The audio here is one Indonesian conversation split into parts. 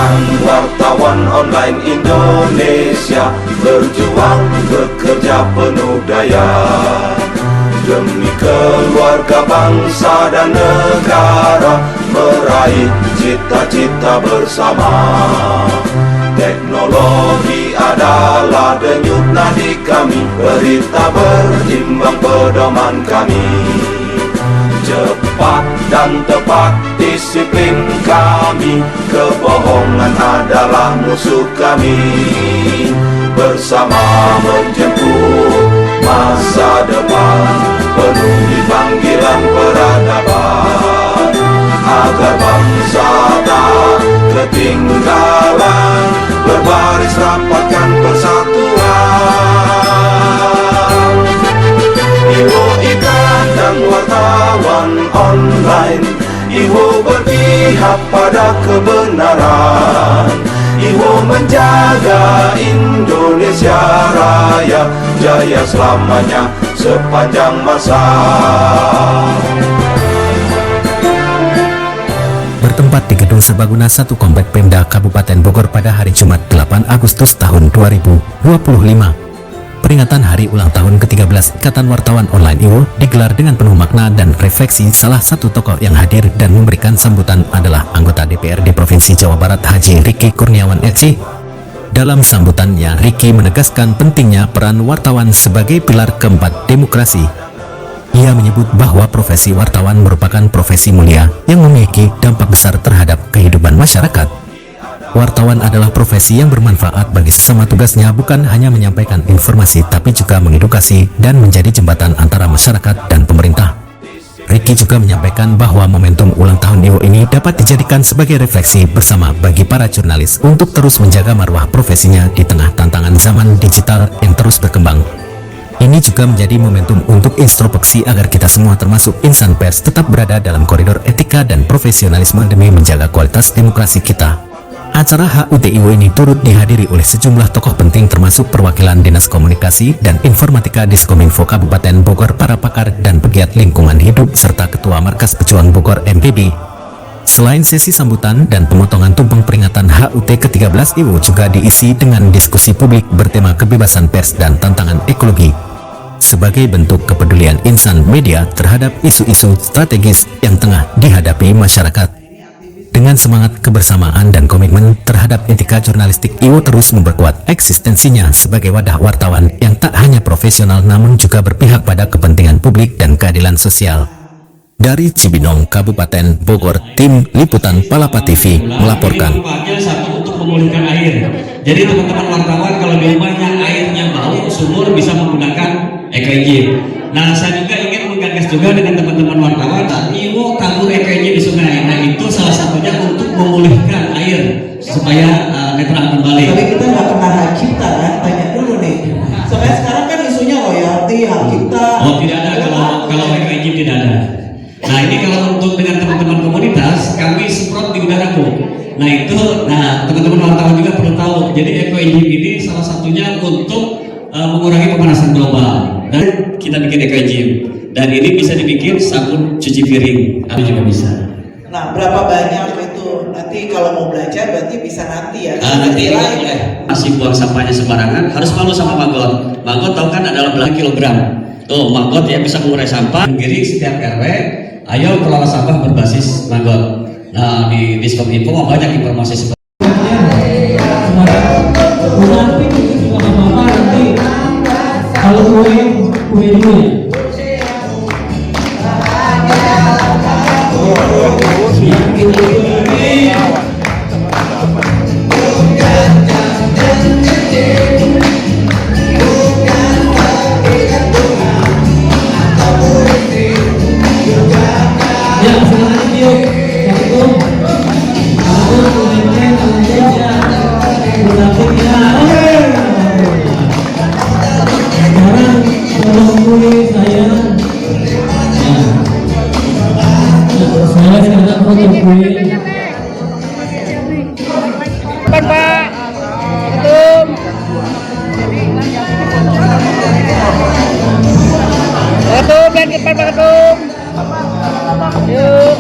Ikatan Wartawan Online Indonesia, berjuang bekerja penuh daya demi keluarga, bangsa dan negara, meraih cita-cita bersama. Teknologi adalah denyut nadi kami, berita berimbang pedoman kami. Cepat dan tepat disiplin kami, kebohongan adalah musuh kami. Bersama menjemput masa depan, penuhi panggilan peradaban, agar bangsa tak ketinggalan, berbaris rapatkan persatuan. Iwo Ikatan Wartawan Online, Iwo berpihak pada kebenaran, Iwo menjaga Indonesia Raya jaya selamanya sepanjang masa. Bertempat di Gedung Serbaguna 1 Komplek Pemda Kabupaten Bogor pada hari Jumat 8 Agustus tahun 2025. Peringatan hari ulang tahun ke-13 Ikatan Wartawan Online IWO digelar dengan penuh makna dan refleksi. Salah satu tokoh yang hadir dan memberikan sambutan adalah anggota DPRD Provinsi Jawa Barat Haji Riki Kurniawan LC. Dalam sambutannya, Riki menegaskan pentingnya peran wartawan sebagai pilar keempat demokrasi. Ia menyebut bahwa profesi wartawan merupakan profesi mulia yang memiliki dampak besar terhadap kehidupan masyarakat. Wartawan adalah profesi yang bermanfaat bagi sesama tugasnya, bukan hanya menyampaikan informasi tapi juga mengedukasi dan menjadi jembatan antara masyarakat dan pemerintah. Riki juga menyampaikan bahwa momentum ulang tahun IWO ini dapat dijadikan sebagai refleksi bersama bagi para jurnalis untuk terus menjaga marwah profesinya di tengah tantangan zaman digital yang terus berkembang. Ini juga menjadi momentum untuk introspeksi agar kita semua termasuk insan pers tetap berada dalam koridor etika dan profesionalisme demi menjaga kualitas demokrasi kita. Acara HUT IWO ini turut dihadiri oleh sejumlah tokoh penting termasuk perwakilan Dinas Komunikasi dan Informatika Diskominfo Kabupaten Bogor, para pakar dan pegiat lingkungan hidup, serta Ketua Markas Pejuang Bogor MPB. Selain sesi sambutan dan pemotongan tumpeng peringatan HUT ke-13, IWO juga diisi dengan diskusi publik bertema kebebasan pers dan tantangan ekologi, sebagai bentuk kepedulian insan media terhadap isu-isu strategis yang tengah dihadapi masyarakat. Dengan semangat kebersamaan dan komitmen terhadap etika jurnalistik, IWO terus memperkuat eksistensinya sebagai wadah wartawan yang tak hanya profesional namun juga berpihak pada kepentingan publik dan keadilan sosial. Dari Cibinong, Kabupaten Bogor, tim liputan Palapa TV melaporkan. Satu untuk memulihkan air. Jadi teman-teman wartawan, kalau di rumahnya airnya bau, sumur, bisa menggunakan EKJ. Nah, saya juga ingin menggagas juga dengan teman-teman wartawan, IWO tabur EKJ di sungai. Nah, itu salah satunya untuk memulihkan air supaya netral kembali. Tapi kita nggak kena hak cipta kan? Tanya dulu nih. Sampai sekarang kan isunya royalti, hak cipta. Oh, tidak ada, kalau EKJ tidak ada. Nah, ini kalau untuk dengan teman-teman komunitas, kami semprot di udara, Bu. Nah, itu, teman-teman wartawan juga perlu tahu. Jadi EKJ ini salah satunya untuk mengurangi pemanasan global. Dan kita bikin EKJ. Dan ini bisa dibikin sabun cuci piring. Itu juga bisa. Nah, berapa banyak itu? Nanti kalau mau belajar berarti bisa nanti ya. Nanti boleh. Masih buang sampahnya sembarangan, harus malu sama Maggot. Maggot tahu kan adalah belah kilogram. Tuh, Maggot ya bisa mengurai sampah. Jadi setiap RW, ayo kelola sampah berbasis Maggot. Nah, di Diskominfo banyak informasi seperti kalau kue dulu ya. Yuk.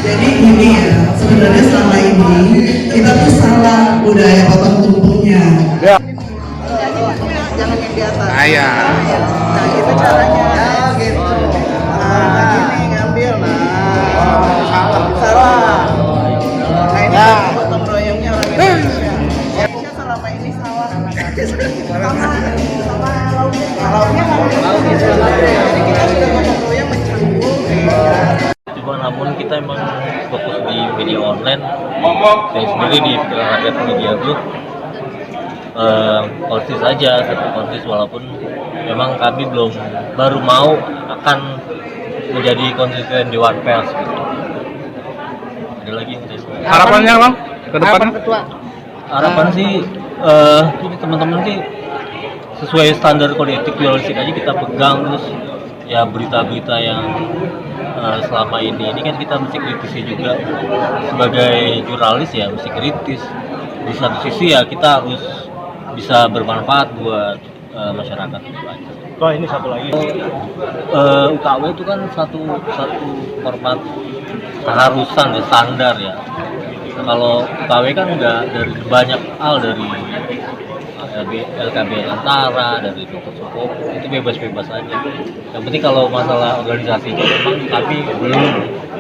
Jadi ini ya, sebenarnya selama ini kita tuh salah budaya potong tubuhnya. Jangan yang di atas. Ayah. Nah, gitu caranya. Ya, gitu. Nah, gini ngambil. Nah, salah. Nah, ini gotong royongnya orang Indonesia. Indonesia selama ini salah. Lauknya jadi kita sudah gotong royong mencampur. Cuma namun kita emang fokus di media online, saya sendiri di Rakyat Media Group konsis saja, satu konsis, walaupun memang kami baru mau akan menjadi konsisten Dewan Pers gitu. Ada lagi yang saya Harapannya bang ke depan? harapan sih ini teman-teman sih sesuai standar kode etik jurnalistik aja kita pegang, terus ya berita-berita yang selama ini kan kita mesti kritisi juga sebagai jurnalis, ya mesti kritis. Di satu sisi ya kita harus bisa bermanfaat buat masyarakat itu aja. Oh, ini satu lagi. UKW itu kan satu format keharusan ya, standar ya. Nah, kalau UKW kan udah dari banyak hal, dari LKB antara, dari dokter Sukopo, itu bebas-bebas aja. Yang penting kalau masalah organisasi itu memang kami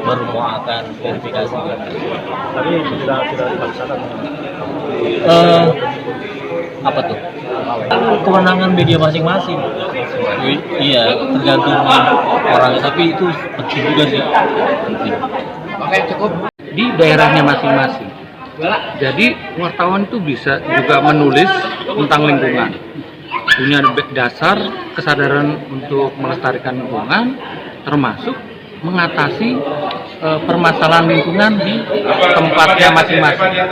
baru mau akan verifikasi. Tapi sudah dipaksakan. Apa tuh? Kewenangan media masing-masing. Iya, tergantung orangnya, tapi itu penting juga sih. Penting. Di daerahnya masing-masing. Jadi wartawan itu bisa juga menulis tentang lingkungan, punya dasar kesadaran untuk melestarikan lingkungan, termasuk mengatasi permasalahan lingkungan di tempatnya masing-masing.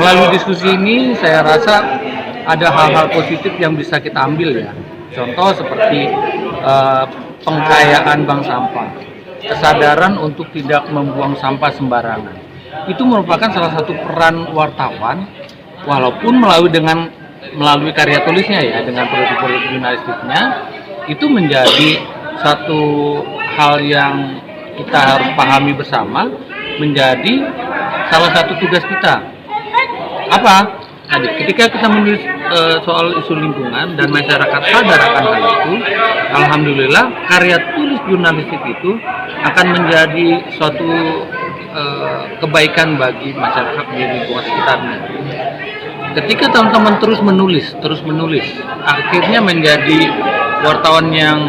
Melalui diskusi ini saya rasa ada hal-hal positif yang bisa kita ambil ya. Contoh seperti pengkayaan bank sampah, kesadaran untuk tidak membuang sampah sembarangan. Itu merupakan salah satu peran wartawan, walaupun melalui karya tulisnya ya, dengan produk-produk jurnalistiknya, itu menjadi satu hal yang kita harus pahami bersama, menjadi salah satu tugas kita. Apa? Nah, ketika kita menulis soal isu lingkungan dan masyarakat sadar akan hal itu, alhamdulillah karya tulis jurnalistik itu akan menjadi suatu kebaikan bagi masyarakat di lingkungan sekitarnya. Ketika teman-teman terus menulis, akhirnya menjadi wartawan yang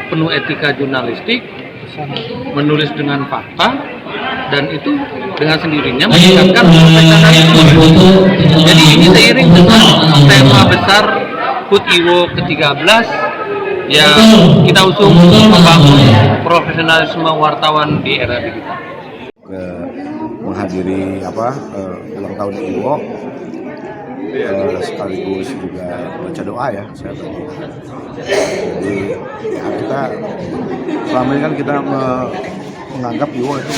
penuh etika jurnalistik, menulis dengan fakta, dan itu dengan sendirinya meningkatkan ekspektasi. Jadi ini seiring dengan tema besar HUT IWO ke-13 yang kita usung membangun profesionalisme wartawan di era digital. Menghadiri ulang tahun IWO, sekaligus juga baca doa ya saya tadi. Jadi ya kita selama ini kan kita menganggap IWO itu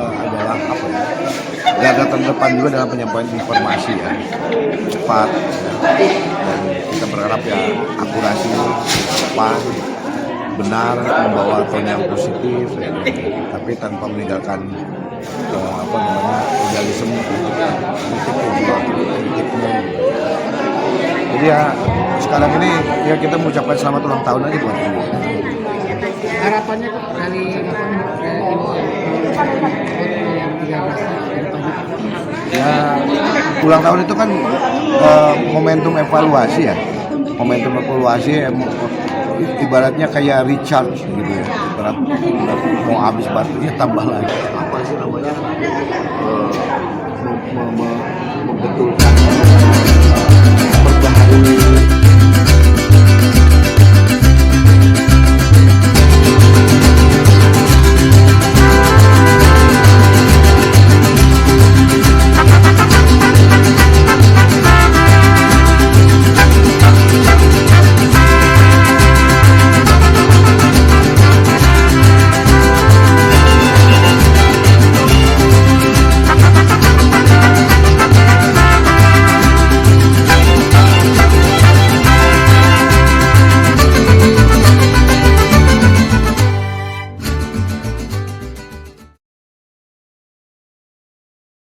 adalah garda terdepan juga dalam penyampaian informasi ya, cepat ya. Dan kita berharap ya akurasi, tepat, benar, membawa tone yang positif ya. Tapi tanpa meninggalkan idealisme kritiknya. Jadi ya sekarang ini ya kita mengucapkan selamat ulang tahun aja buat ibu. Harapannya dari yang 13 ya ulang tahun itu kan momentum evaluasi ya, ibaratnya kayak recharge gitu ya, ibarat mau habis baterainya tambah lagi apa sih namanya, membetulkan, memperbaharui